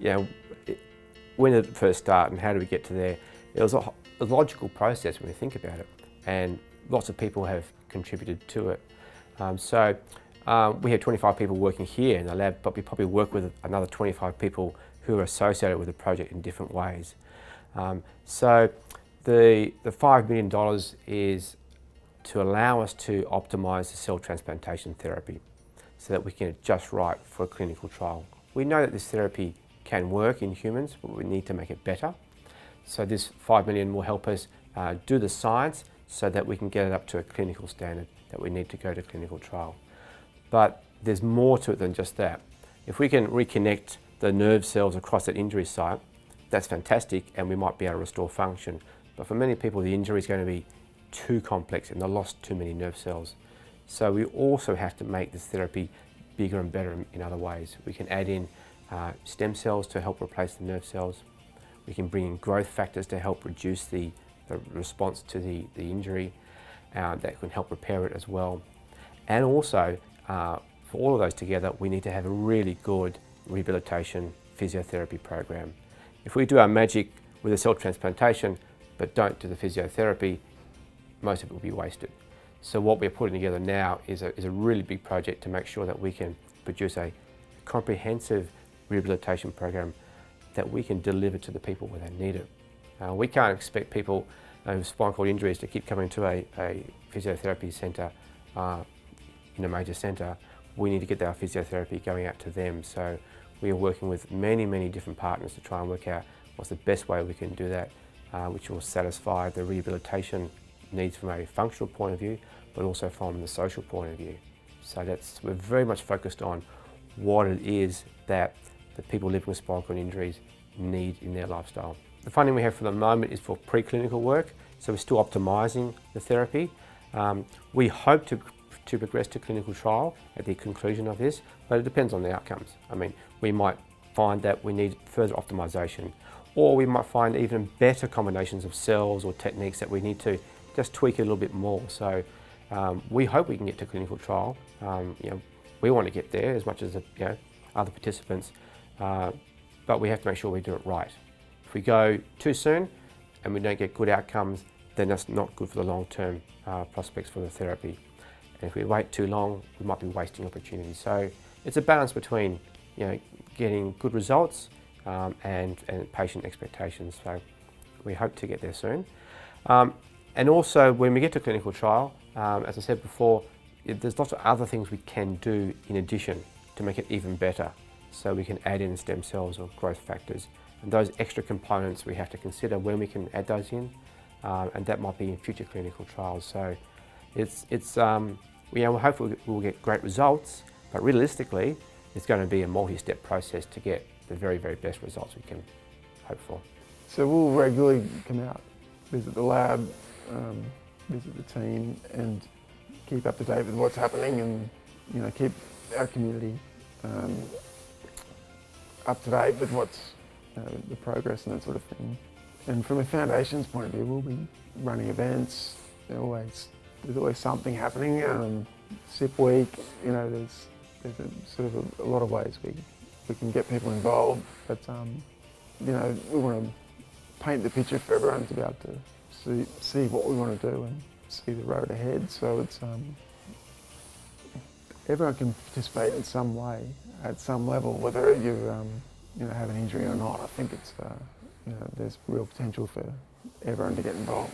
you know, when did it first start and how did we get to there? It was a logical process when we think about it, and lots of people have contributed to it. We have 25 people working here in the lab, but we probably work with another 25 people who are associated with the project in different ways. So the $5 million is to allow us to optimise the cell transplantation therapy so that we can get it just right for a clinical trial. We know that this therapy can work in humans, but we need to make it better. So this $5 million will help us do the science so that we can get it up to a clinical standard that we need to go to clinical trial. But there's more to it than just that. If we can reconnect the nerve cells across that injury site, that's fantastic, and we might be able to restore function. But for many people, the injury is going to be too complex and they lost too many nerve cells. So we also have to make this therapy bigger and better in other ways. We can add in stem cells to help replace the nerve cells. We can bring in growth factors to help reduce the response to the injury. That can help repair it as well. And also, for all of those together, we need to have a really good rehabilitation physiotherapy program. If we do our magic with the cell transplantation, but don't do the physiotherapy, most of it will be wasted. So what we're putting together now is a really big project to make sure that we can produce a comprehensive rehabilitation program that we can deliver to the people where they need it. We can't expect people with spinal cord injuries to keep coming to a physiotherapy centre in a major centre. We need to get our physiotherapy going out to them. So we are working with many different partners to try and work out what's the best way we can do that, which will satisfy the rehabilitation needs from a functional point of view, but also from the social point of view. So we're very much focused on what it is that the people living with spinal cord injuries need in their lifestyle. The funding we have for the moment is for preclinical work, so we're still optimising the therapy. We hope to progress to clinical trial at the conclusion of this, but it depends on the outcomes. I mean, we might find that we need further optimisation, or we might find even better combinations of cells or techniques that we need to just tweak it a little bit more. So we hope we can get to clinical trial. We want to get there as much as other participants, but we have to make sure we do it right. If we go too soon and we don't get good outcomes, then that's not good for the long-term prospects for the therapy. And if we wait too long, we might be wasting opportunities. So it's a balance between getting good results and patient expectations. So we hope to get there soon. And also, when we get to clinical trial, as I said before, there's lots of other things we can do in addition to make it even better. So we can add in stem cells or growth factors. And those extra components we have to consider when we can add those in, and that might be in future clinical trials. So hopefully we'll get great results, but realistically, it's going to be a multi-step process to get the very best results we can hope for. So we'll regularly come out, visit the lab, visit the team, and keep up to date with what's happening, and keep our community up to date with what's the progress and that sort of thing. And from a foundation's point of view, we'll be running events. There's always something happening. SIP week, there's a lot of ways we can get people involved. But we want to paint the picture for everyone to be able to see what we want to do and see the road ahead. So it's everyone can participate in some way at some level, whether you have an injury or not. I think it's there's real potential for everyone to get involved.